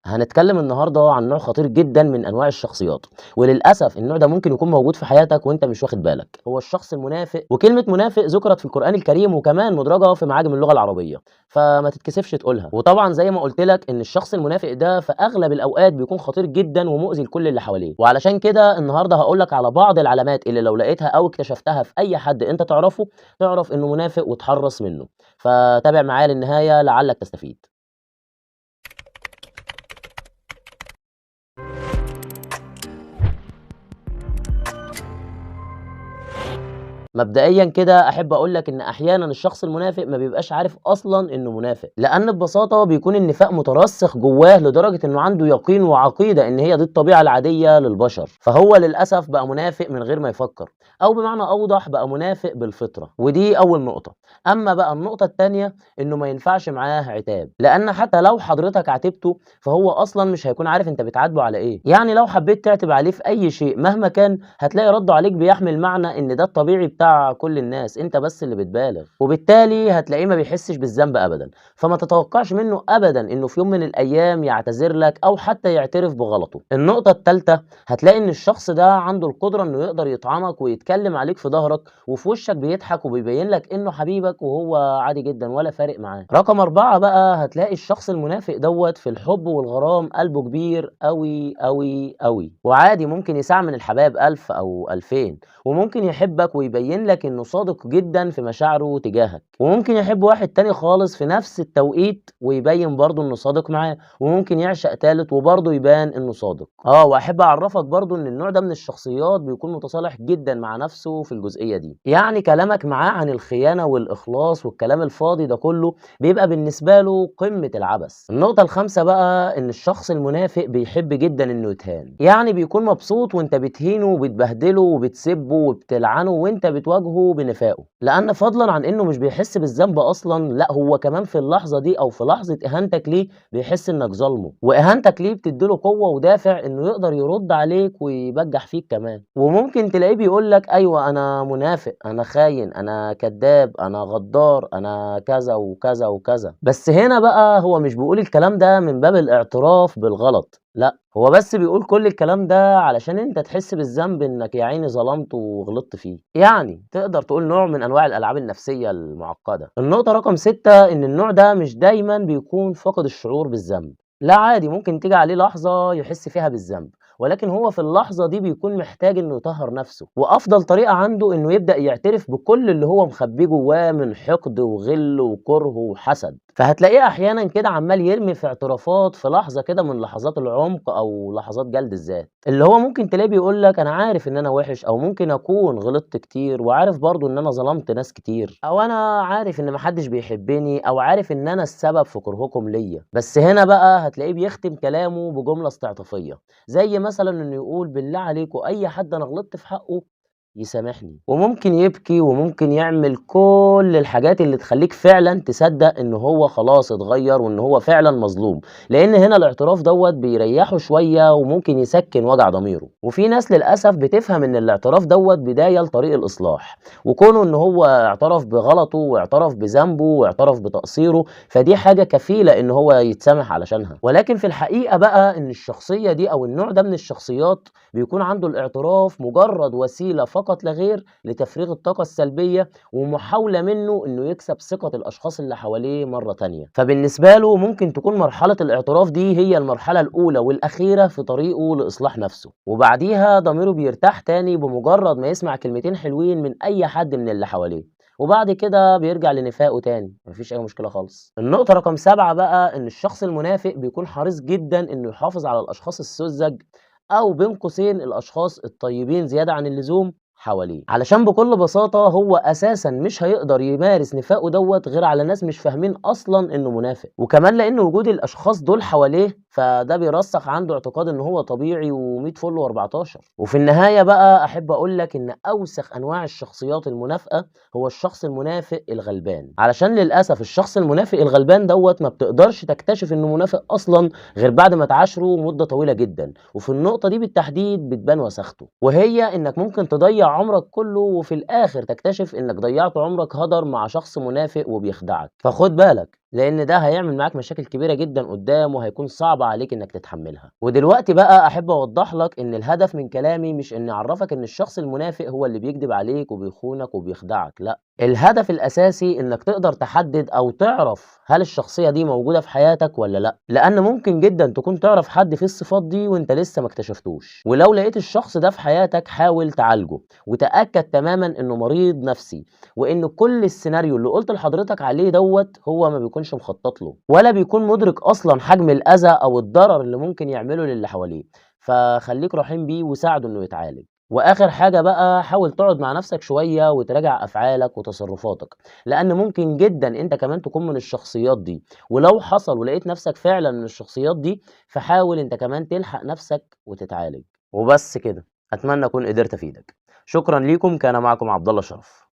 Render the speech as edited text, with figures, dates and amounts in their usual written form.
هنتكلم النهارده عن نوع خطير جدا من انواع الشخصيات، وللاسف النوع ده ممكن يكون موجود في حياتك وانت مش واخد بالك. هو الشخص المنافق، وكلمه منافق ذكرت في القران الكريم وكمان مدرجه في معاجم اللغه العربيه، فما تتكسفش تقولها. وطبعا زي ما قلت لك ان الشخص المنافق ده في اغلب الاوقات بيكون خطير جدا ومؤذي لكل اللي حواليه، وعلشان كده النهارده هقول لك على بعض العلامات اللي لو لقيتها او اكتشفتها في اي حد انت تعرفه تعرف انه منافق وتحرص منه. فتابع معايا للنهايه لعلك تستفيد. مبدئيًا كده أحب أقول لك إن أحيانًا الشخص المنافق ما بيبقاش عارف أصلًا إنه منافق، لأن ببساطة بيكون النفاق مترسخ جواه لدرجة إنه عنده يقين وعقيدة إن هي دي الطبيعة العادية للبشر، فهو للأسف بقى منافق من غير ما يفكر، أو بمعنى أوضح بقى منافق بالفطرة، ودي أول نقطة. أما بقى النقطة التانية إنه ما ينفعش معاه عتاب، لأن حتى لو حضرتك عاتبته فهو أصلًا مش هيكون عارف أنت بتعاتبه على إيه، يعني لو حبيت تعتب عليه في أي شيء مهما كان هتلاقي رده عليك بيحمل معنى إن ده الطبيعي بتاع كل الناس، أنت بس اللي بتبالغ، وبالتالي هتلاقيه ما بيحسش بالذنب أبدًا، فما تتوقعش منه أبدًا إنه في يوم من الأيام يعتذر لك أو حتى يعترف بغلطه. النقطة التالتة هتلاقي إن الشخص ده عنده القدرة إنه يقدر يطعنك ويتكلم عليك في ضهرك وفي وشك بيضحك وبيبين لك إنه حبيبك وهو عادي جدًا ولا فارق معاه. رقم 4 بقى هتلاقي الشخص المنافق دوّة في الحب والغرام قلبه كبير أوي، أوي، أوي، وعادي ممكن يساع من الحبايب 1000 أو 2000، وممكن يحبك ويبين لك إنه صادق جدًا في مشاعره تجاهك، وممكن يحب واحد تاني خالص في نفس التوقيت ويبين برضه إنه صادق معاه، وممكن يعشق تالت وبرضه يبان إنه صادق. وأحب أعرفك برضه إن النوع ده من الشخصيات بيكون متصالح جدًا مع نفسه في الجزئية دي، يعني كلامك معاه عن الخيانة والإخلاص والكلام الفاضي ده كله بيبقى بالنسبة له قمة العبث. النقطة الخامسة بقى إن الشخص المنافق بيحب جدًا إنه يتهان، يعني بيكون مبسوط وأنت بتهينه وبتبهدله وبتسبه وبتلعنه وأنت بتواجهه بنفاقه، لأن فضلًا عن إنه مش بيحس بالذنب أصلًا، لأ هو كمان في اللحظة دي أو في لحظة إهانتك ليه بيحس إنك ظالمه، وإهانتك ليه بتدي له قوة ودافع إنه يقدر يرد عليك ويبجح فيك كمان، وممكن تلاقيه بيقول لك أيوه أنا منافق، أنا خاين، أنا كذاب، أنا غدار، أنا كذا وكذا وكذا، بس هنا بقى هو مش بيقول الكلام ده من باب الاعتراف بالغلط، لأ هو بس بيقول كل الكلام ده علشان أنت تحس بالذنب إنك يا عيني ظلمته وغلطت فيه، يعني تقدر تقول نوع من أنواع الألعاب النفسية المعقدة. النقطة رقم 6 إن النوع ده مش دايمًا بيكون فاقد الشعور بالذنب، لا عادي ممكن تيجي عليه لحظة يحس فيها بالذنب، ولكن هو في اللحظة دي بيكون محتاج إنه يطهّر نفسه، وأفضل طريقة عنده إنه يبدأ يعترف بكل اللي هو مخبيه جواه من حقد وغل وكره وحسد، فهتلاقيه أحيانًا كده عمّال يرمي في اعترافات في لحظة كده من لحظات العمق أو لحظات جلد الذات، اللي هو ممكن تلاقيه بيقول لك أنا عارف إن أنا وِحِش أو ممكن أكون غلطت كتير وعارف برضه إن أنا ظلمت ناس كتير، أو أنا عارف إن ما حدش بيحبني أو عارف إن أنا السبب في كرهكم ليّا، بس هنا بقى هتلاقيه بيختم كلامه بجملة استعطافية، زي مثلًا إنه يقول بالله عليكم أي حد أنا غلطت في حقه يسامحني، وممكن يبكي وممكن يعمل كل الحاجات اللي تخلّيك فعلًا تصدّق إن هو خلاص اتغيّر وإن هو فعلًا مظلوم، لإن هنا الاعتراف دوّة بيريّحه شوية وممكن يسكّن وجع ضميره، وفي ناس للأسف بتفهم إن الاعتراف دوّة بداية لطريق الإصلاح، وكونه إن هو اعترف بغلطه واعترف بذنبه واعترف بتقصيره، فدي حاجة كفيلة إن هو يتسامح علشانها، ولكن في الحقيقة بقى إن الشخصية دي أو النوع ده من الشخصيات بيكون عنده الاعتراف مجرد وسيلة فقط لا غير لتفريغ الطاقة السلبية ومحاولة منه إنه يكسب ثقة الأشخاص اللي حواليه مرة تانية، فبالنسبة له ممكن تكون مرحلة الاعتراف دي هي المرحلة الأولى والأخيرة في طريقه لإصلاح نفسه، وبعديها ضميره بيرتاح تاني بمجرد ما يسمع كلمتين حلوين من أي حد من اللي حواليه. وبعد كده بيرجع لنفاقه تاني، مفيش أي مشكلة خالص. النقطة رقم 7 بقى إن الشخص المنافق بيكون حريص جدًا إنه يحافظ على الأشخاص السُذج أو بين قوسين الأشخاص الطيبين زيادة عن اللزوم حواليه، علشان بكل بساطة هو أساسًا مش هيقدر يمارس نفاقه دوّة غير على ناس مش فاهمين أصلًا إنه منافق، وكمان لإن وجود الأشخاص دول حواليه فده بيرسّخ عنده اعتقاد إن هو طبيعي و100 فُل و14. وفي النهاية بقى أحب أقول لك إن أوسخ أنواع الشخصيات المنافقة هو الشخص المنافق الغلبان، علشان للأسف الشخص المنافق الغلبان دوّة ما بتقدرش تكتشف إنه منافق أصلًا غير بعد ما تعاشره مدة طويلة جدًا، وفي النقطة دي بالتحديد بتبان وساخته، وهي إنك ممكن تضيّع عمرك كله وفي الآخر تكتشف إنك ضيّعت عمرك هدر مع شخص منافق وبيخدعك، فخُد بالك لأن ده هيعمل معاك مشاكل كبيرة جدًا قدّام، وهيكون صعب عليك إنك تتحمّلها. ودلوقتي بقى أحب أوضّح لك إن الهدف من كلامي مش إني أعرّفك إن الشخص المنافق هو اللي بيكدب عليك وبيخونك وبيخدعك، لأ، الهدف الأساسي إنك تقدر تحدد أو تعرف هل الشخصية دي موجودة في حياتك والّا لأ، لأن ممكن جدًا تكون تعرف حد فيه الصفات دي وأنت لسه ما اكتشفتوش. ولو لقيت الشخص ده في حياتك حاول تعالجه، وتأكد تمامًا إنه مريض نفسي، وإن كل السيناريو اللي قُلت لحضرتك عليه دوّة هو ما بيكونش مخطط له، ولا بيكون مُدرك أصلًا حجم الأذى أو الضرر اللي ممكن يعمله للي حواليه، فخلّيك رحيم بيه وساعده إنه يتعالج. وآخر حاجة بقى حاول تقعد مع نفسك شوية وتراجع أفعالك وتصرفاتك، لأن ممكن جدًا أنت كمان تكون من الشخصيات دي، ولو حصل ولقيت نفسك فعلًا من الشخصيات دي، فحاول أنت كمان تلحق نفسك وتتعالج. وبس كده، أتمنى أكون قدرت أفيدك. شكرًا ليكم، كان معكم عبد الله شرف.